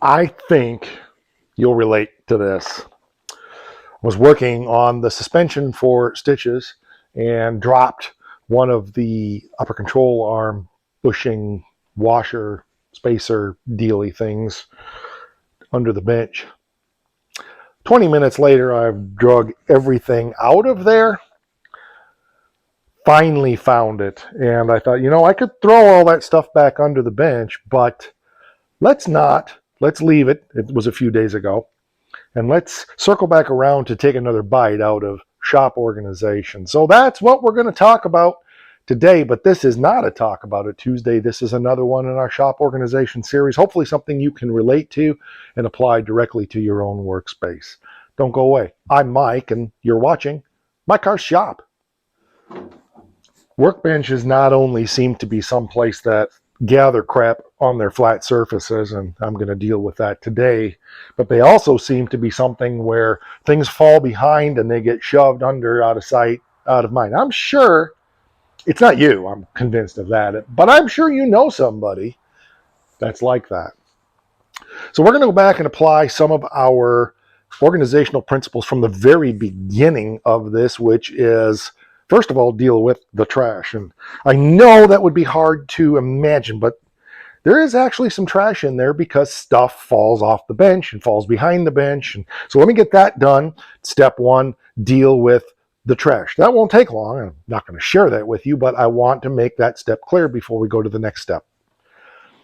I think you'll relate to this. I was working on the suspension for stitches and dropped one of the upper control arm bushing washer spacer dealy things under the bench. 20 minutes later, I've drug everything out of there, finally found it, and I thought, I could throw all that stuff back under the bench, but let's not. Let's leave it. It was a few days ago. And let's circle back around to take another bite out of shop organization. So that's what we're going to talk about today, but this is not a Talk About It Tuesday. This is another one in our shop organization series, hopefully something you can relate to and apply directly to your own workspace. Don't go away. I'm Mike, and you're watching My Car Shop. Workbenches not only seem to be someplace that gather crap on their flat surfaces, and I'm going to deal with that today, but they also seem to be something where things fall behind and they get shoved under, out of sight, out of mind. I'm sure it's not you, I'm convinced of that, but I'm sure you know somebody that's like that. So we're going to go back and apply some of our organizational principles from the very beginning of this, which is, first of all, deal with the trash. And I know that would be hard to imagine, but there is actually some trash in there because stuff falls off the bench and falls behind the bench. And so let me get that done. Step one, deal with the trash. That won't take long. I'm not going to share that with you, but I want to make that step clear before we go to the next step.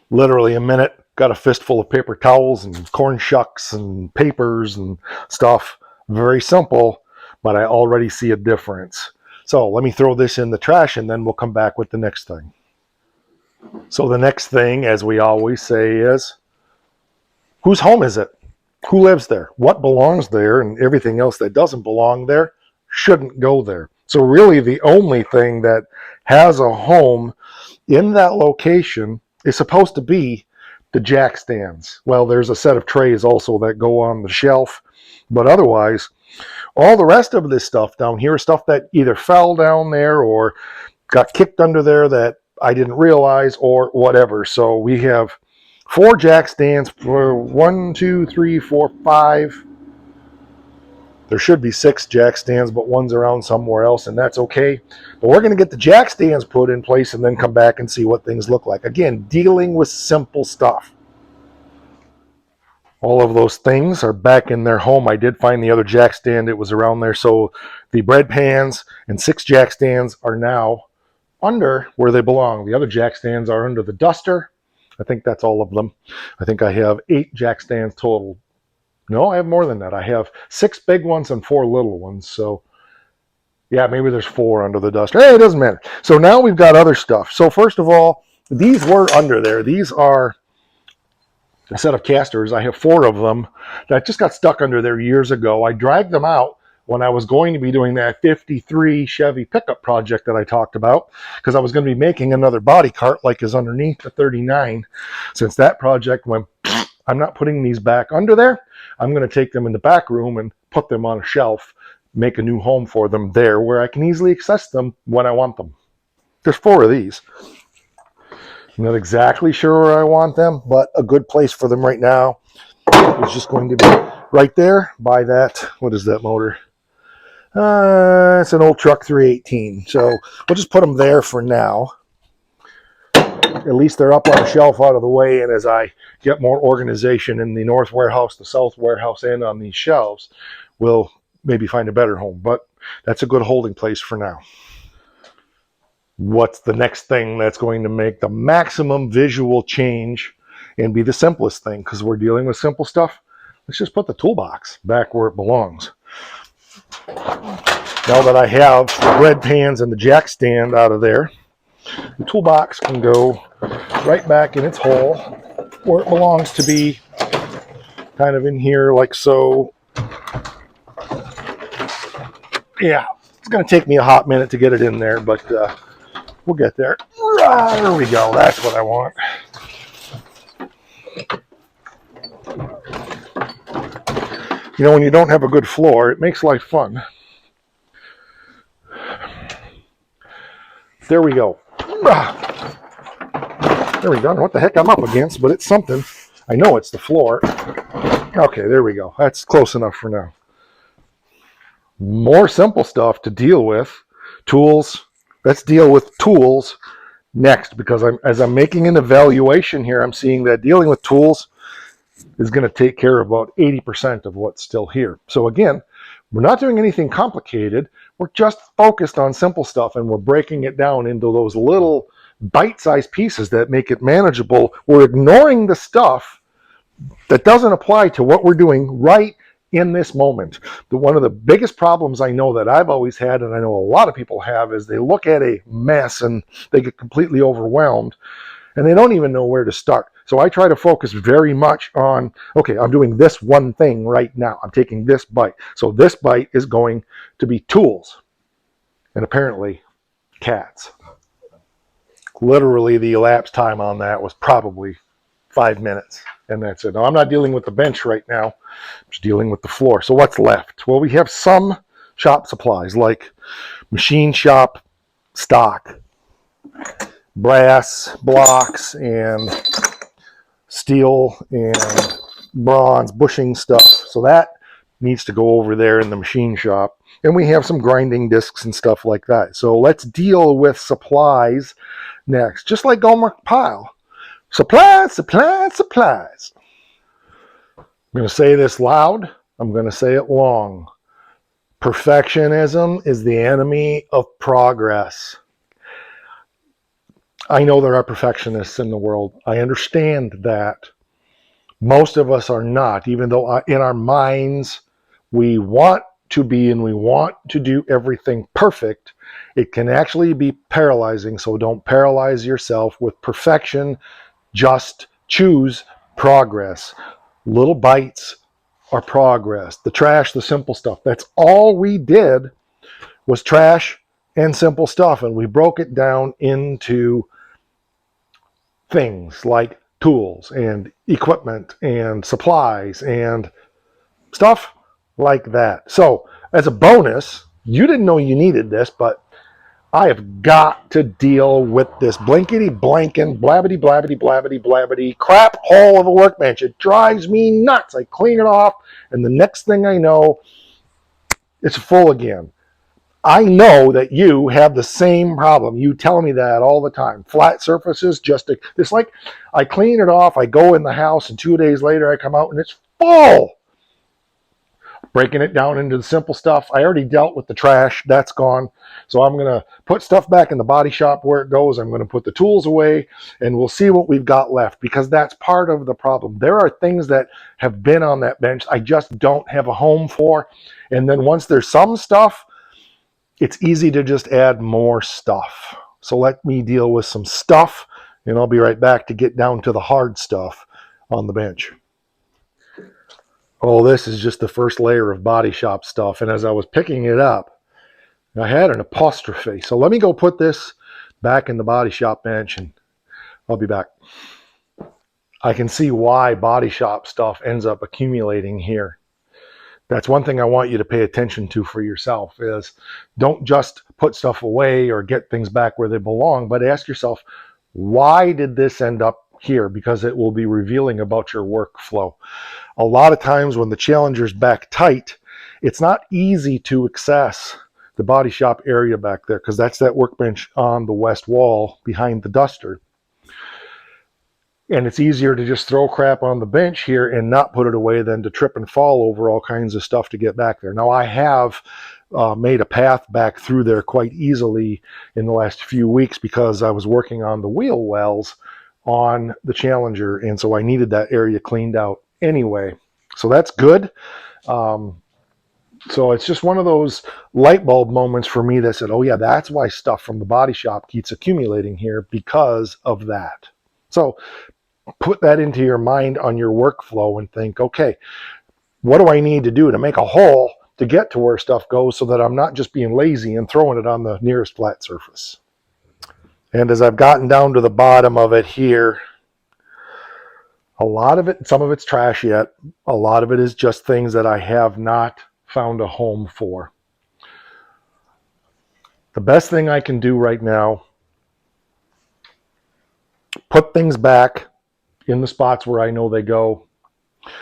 Literally a minute, got a fistful of paper towels and corn shucks and papers and stuff. Very simple, but I already see a difference. So let me throw this in the trash and then we'll come back with the next thing. So the next thing, as we always say, is whose home is it? Who lives there? What belongs there? And everything else that doesn't belong there shouldn't go there. So really the only thing that has a home in that location is supposed to be the jack stands. Well, there's a set of trays also that go on the shelf, but otherwise, all the rest of this stuff down here is stuff that either fell down there or got kicked under there that I didn't realize or whatever. So we have 4 jack stands for 1, 2, 3, 4, 5. There should be 6 jack stands, but one's around somewhere else, and that's okay. But we're going to get the jack stands put in place and then come back and see what things look like. Again, dealing with simple stuff. All of those things are back in their home. I did find the other jack stand. It was around there. So the bread pans and 6 jack stands are now under where they belong. The other jack stands are under the duster. I think that's all of them. I think I have 8 jack stands total. No, I have more than that. I have 6 big ones and 4 little ones. So yeah, maybe there's 4 under the duster. Hey, it doesn't matter. So now we've got other stuff. So first of all, these were under there. These are a set of casters. I have 4 of them that just got stuck under there years ago. I dragged them out when I was going to be doing that 53 Chevy pickup project that I talked about, because I was going to be making another body cart like is underneath the 39. Since that project went, I'm not putting these back under there. I'm going to take them in the back room and put them on a shelf, make a new home for them there where I can easily access them when I want them. There's 4 of these. I'm not exactly sure where I want them, but a good place for them right now is just going to be right there by that. What is that motor? It's an old truck 318. So we'll just put them there for now. At least they're up on the shelf out of the way, and as I get more organization in the north warehouse, the south warehouse, and on these shelves, we'll maybe find a better home. But that's a good holding place for now. What's the next thing that's going to make the maximum visual change and be the simplest thing? Because we're dealing with simple stuff. Let's just put the toolbox back where it belongs. Now that I have the bread pans and the jack stand out of there, the toolbox can go right back in its hole where it belongs to be, kind of in here like so. Yeah, it's going to take me a hot minute to get it in there, but we'll get there. There we go. That's what I want. You know, when you don't have a good floor, it makes life fun. There we go. There we go. I don't know what the heck I'm up against, but it's something. I know it's the floor. Okay, there we go. That's close enough for now. More simple stuff to deal with. Tools. Let's deal with tools next, because as I'm making an evaluation here, I'm seeing that dealing with tools is going to take care of about 80% of what's still here. So again, we're not doing anything complicated. We're just focused on simple stuff, and we're breaking it down into those little bite-sized pieces that make it manageable. We're ignoring the stuff that doesn't apply to what we're doing right in this moment. One of the biggest problems I know that I've always had, and I know a lot of people have, is they look at a mess and they get completely overwhelmed and they don't even know where to start. So I try to focus very much on, okay, I'm doing this one thing right now. I'm taking this bite. So this bite is going to be tools, and apparently cats. Literally, the elapsed time on that was probably 5 minutes, and that's it. Now, I'm not dealing with the bench right now. I'm just dealing with the floor. So what's left? Well, we have some shop supplies like machine shop stock, brass blocks, and steel and bronze bushing stuff. So that needs to go over there in the machine shop. And we have some grinding discs and stuff like that. So let's deal with supplies next. Just like Gomer Pyle. Supplies, supplies, supplies. I'm going to say this loud. I'm going to say it long. Perfectionism is the enemy of progress. I know there are perfectionists in the world. I understand that. Most of us are not, even though in our minds we want to be and we want to do everything perfect. It can actually be paralyzing, so don't paralyze yourself with perfection. Just choose progress. Little bites are progress. The trash, the simple stuff. That's all we did was trash and simple stuff, and we broke it down into things like tools and equipment and supplies and stuff like that. So as a bonus, you didn't know you needed this, but I have got to deal with this blankety blanking blabbity blabbity blabbity blabbity crap hole of a workbench. It drives me nuts. I clean it off, and the next thing I know, it's full again. I know that you have the same problem. You tell me that all the time. Flat surfaces, it's like I clean it off, I go in the house, and 2 days later I come out and it's full. Breaking it down into the simple stuff. I already dealt with the trash. That's gone. So I'm going to put stuff back in the body shop where it goes. I'm going to put the tools away, and we'll see what we've got left, because that's part of the problem. There are things that have been on that bench I just don't have a home for. And then once there's some stuff, it's easy to just add more stuff. So let me deal with some stuff, and I'll be right back to get down to the hard stuff on the bench. Oh, this is just the first layer of body shop stuff. And as I was picking it up, I had an apostrophe. So let me go put this back in the body shop bench, and I'll be back. I can see why body shop stuff ends up accumulating here. That's one thing I want you to pay attention to for yourself is don't just put stuff away or get things back where they belong, but ask yourself, why did this end up here? Because it will be revealing about your workflow. A lot of times when the Challenger's back tight, it's not easy to access the body shop area back there, because that's that workbench on the west wall behind the duster. And it's easier to just throw crap on the bench here and not put it away than to trip and fall over all kinds of stuff to get back there. Now, I have made a path back through there quite easily in the last few weeks because I was working on the wheel wells on the Challenger, and so I needed that area cleaned out anyway. So that's good. So it's just one of those light bulb moments for me that said, oh yeah, that's why stuff from the body shop keeps accumulating here, because of that. So put that into your mind on your workflow and think, okay, what do I need to do to make a hole to get to where stuff goes so that I'm not just being lazy and throwing it on the nearest flat surface? And as I've gotten down to the bottom of it here, a lot of it, some of it's trash yet. A lot of it is just things that I have not found a home for. The best thing I can do right now, put things back in the spots where I know they go,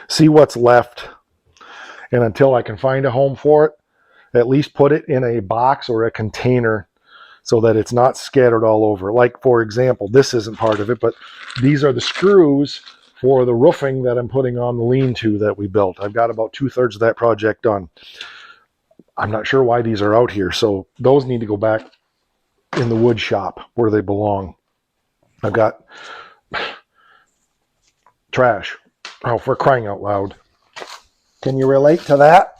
see what's left, and until I can find a home for it, at least put it in a box or a container so that it's not scattered all over. Like, for example, this isn't part of it, but these are the screws for the roofing that I'm putting on the lean-to that we built. I've got about 2/3 of that project done. I'm not sure why these are out here, so those need to go back in the wood shop where they belong. I've got trash. Oh, for crying out loud. Can you relate to that?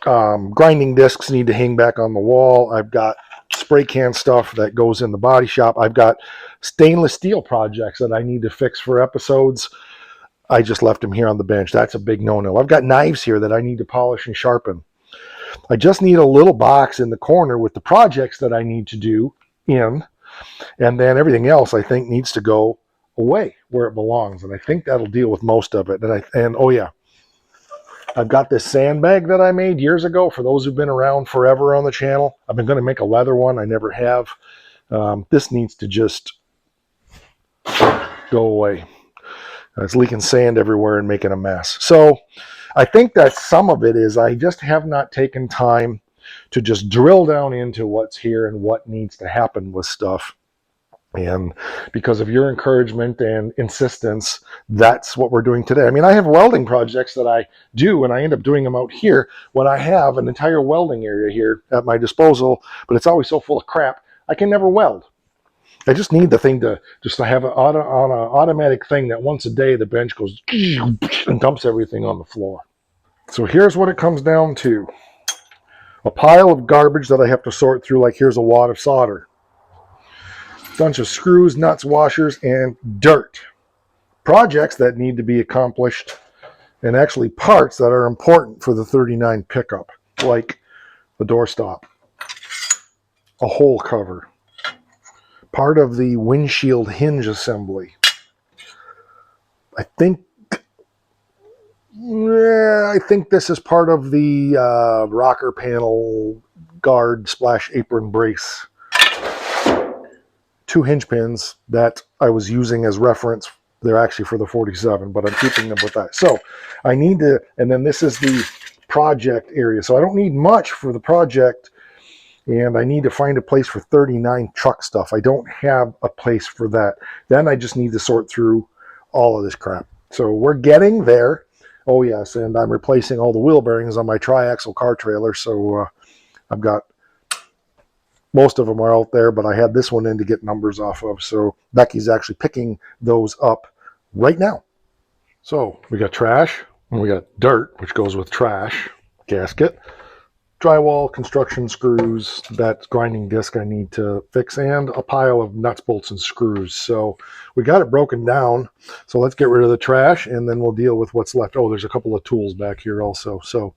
Grinding discs need to hang back on the wall. I've got spray can stuff that goes in the body shop. I've got stainless steel projects that I need to fix for episodes. I just left them here on the bench. That's a big no-no. I've got knives here that I need to polish and sharpen. I just need a little box in the corner with the projects that I need to do in, and then everything else I think needs to go away where it belongs. And I think that'll deal with most of it. And oh yeah, I've got this sandbag that I made years ago. For those who've been around forever on the channel, I've been going to make a leather one. I never have. This needs to just go away. It's leaking sand everywhere and making a mess. So I think that some of it is I just have not taken time to just drill down into what's here and what needs to happen with stuff. And because of your encouragement and insistence, that's what we're doing today. I mean, I have welding projects that I do, and I end up doing them out here when I have an entire welding area here at my disposal, but it's always so full of crap, I can never weld. I just need the thing to have an automatic thing that once a day the bench goes and dumps everything on the floor. So here's what it comes down to. A pile of garbage that I have to sort through, like here's a wad of solder. Bunch of screws, nuts, washers, and dirt. Projects that need to be accomplished, and actually parts that are important for the 39 pickup, like the doorstop, a hole cover, part of the windshield hinge assembly. I think this is part of the rocker panel guard / apron brace. 2 hinge pins that I was using as reference. They're actually for the 47, but I'm keeping them with that. So I need to, and then this is the project area. So I don't need much for the project, and I need to find a place for 39 truck stuff. I don't have a place for that. Then I just need to sort through all of this crap. So we're getting there. Oh yes, and I'm replacing all the wheel bearings on my triaxle car trailer. So I've got, most of them are out there, but I had this one in to get numbers off of. So Becky's actually picking those up right now. So we got trash, and we got dirt, which goes with trash, gasket, drywall, construction screws, that grinding disc I need to fix, and a pile of nuts, bolts, and screws. So we got it broken down. So let's get rid of the trash, and then we'll deal with what's left. Oh, there's a couple of tools back here also. So,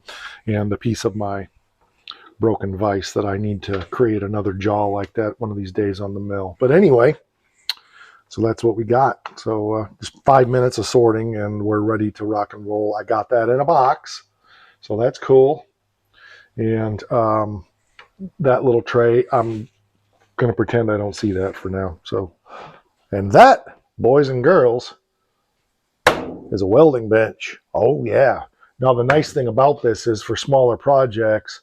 and a piece of my broken vise that I need to create another jaw like that one of these days on the mill. But anyway, so that's what we got. So just 5 minutes of sorting and we're ready to rock and roll. I got that in a box, so that's cool. And that little tray, I'm gonna pretend I don't see that for now. So, and that, boys and girls, is a welding bench. Oh yeah. Now the nice thing about this is for smaller projects,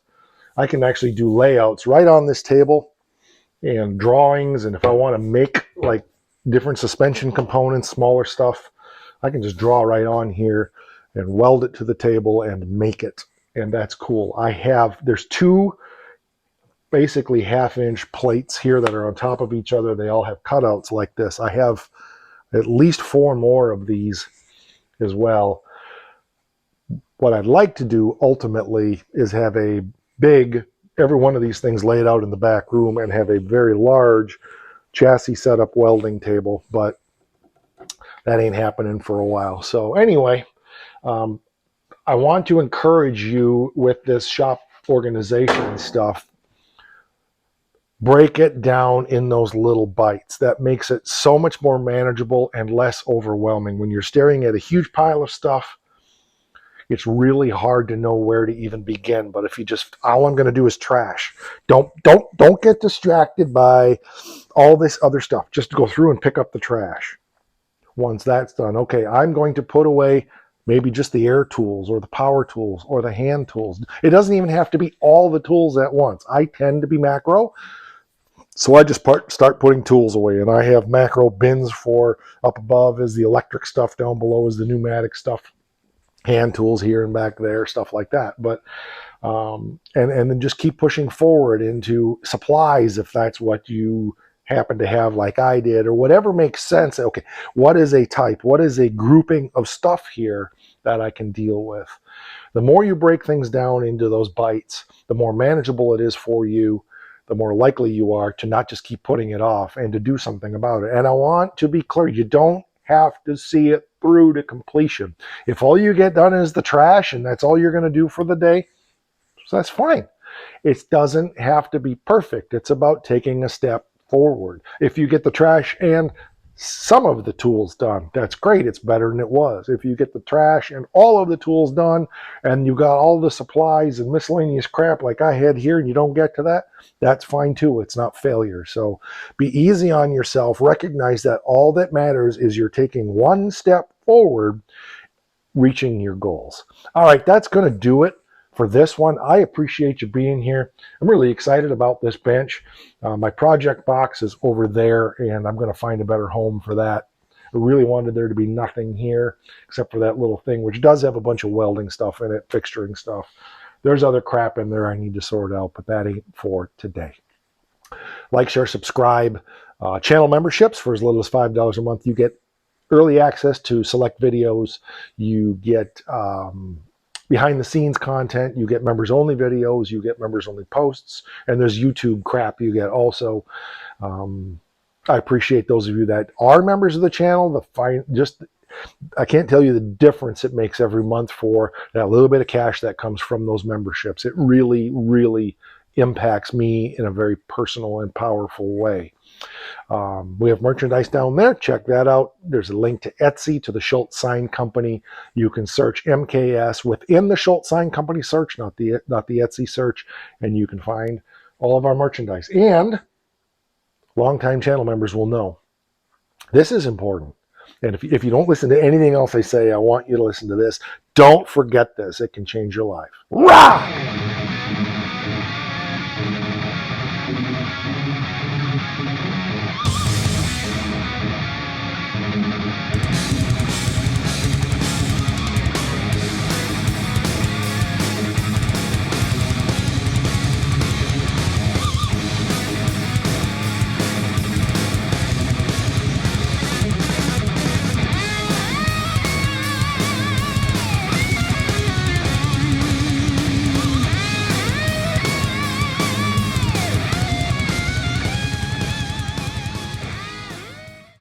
I can actually do layouts right on this table and drawings. And if I want to make like different suspension components, smaller stuff, I can just draw right on here and weld it to the table and make it. And that's cool. There's 2 basically 1/2-inch plates here that are on top of each other. They all have cutouts like this. I have at least 4 more of these as well. What I'd like to do ultimately is have a big, every one of these things laid out in the back room and have a very large chassis setup welding table, but that ain't happening for a while. So anyway, I want to encourage you with this shop organization stuff. Break it down in those little bites. That makes it so much more manageable and less overwhelming. When you're staring at a huge pile of stuff, it's really hard to know where to even begin. But if you just, all I'm going to do is trash. Don't get distracted by all this other stuff. Just go through and pick up the trash. Once that's done, okay, I'm going to put away maybe just the air tools or the power tools or the hand tools. It doesn't even have to be all the tools at once. I tend to be macro, so I just start putting tools away, and I have macro bins for up above is the electric stuff, down below is the pneumatic stuff, hand tools here and back there, stuff like that. But and then just keep pushing forward into supplies if that's what you happen to have, like I did, or whatever makes sense. Okay, what is a type? What is a grouping of stuff here that I can deal with? The more you break things down into those bites, the more manageable it is for you, the more likely you are to not just keep putting it off and to do something about it. And I want to be clear, you don't have to see it through to completion. If all you get done is the trash and that's all you're going to do for the day, so that's fine. It doesn't have to be perfect. It's about taking a step forward. If you get the trash and some of the tools done, that's great. It's better than it was. If you get the trash and all of the tools done and you got all the supplies and miscellaneous crap like I had here and you don't get to that, that's fine too. It's not failure. So be easy on yourself. Recognize that all that matters is you're taking one step forward, reaching your goals. All right, that's going to do it for this one. I appreciate you being here. I'm really excited about this bench. My project box is over there, and I'm going to find a better home for that. I really wanted there to be nothing here except for that little thing, which does have a bunch of welding stuff in it, fixturing stuff. There's other crap in there I need to sort out, but that ain't for today. Like, share, subscribe. Channel memberships for as little as $5 a month. You get early access to select videos. You get behind the scenes content. You get members only videos. You get members only posts. And there's YouTube crap you get also. I appreciate those of you that are members of the channel. I can't tell you the difference it makes every month for that little bit of cash that comes from those memberships. It really, really impacts me in a very personal and powerful way. We have merchandise down there. Check that out. There's a link to Etsy, to the Schultz Sign Company. You can search MKS within the Schultz Sign Company search, not the Etsy search, and you can find all of our merchandise. And longtime channel members will know this is important. And if you don't listen to anything else I say, I want you to listen to this. Don't forget this. It can change your life. Rah!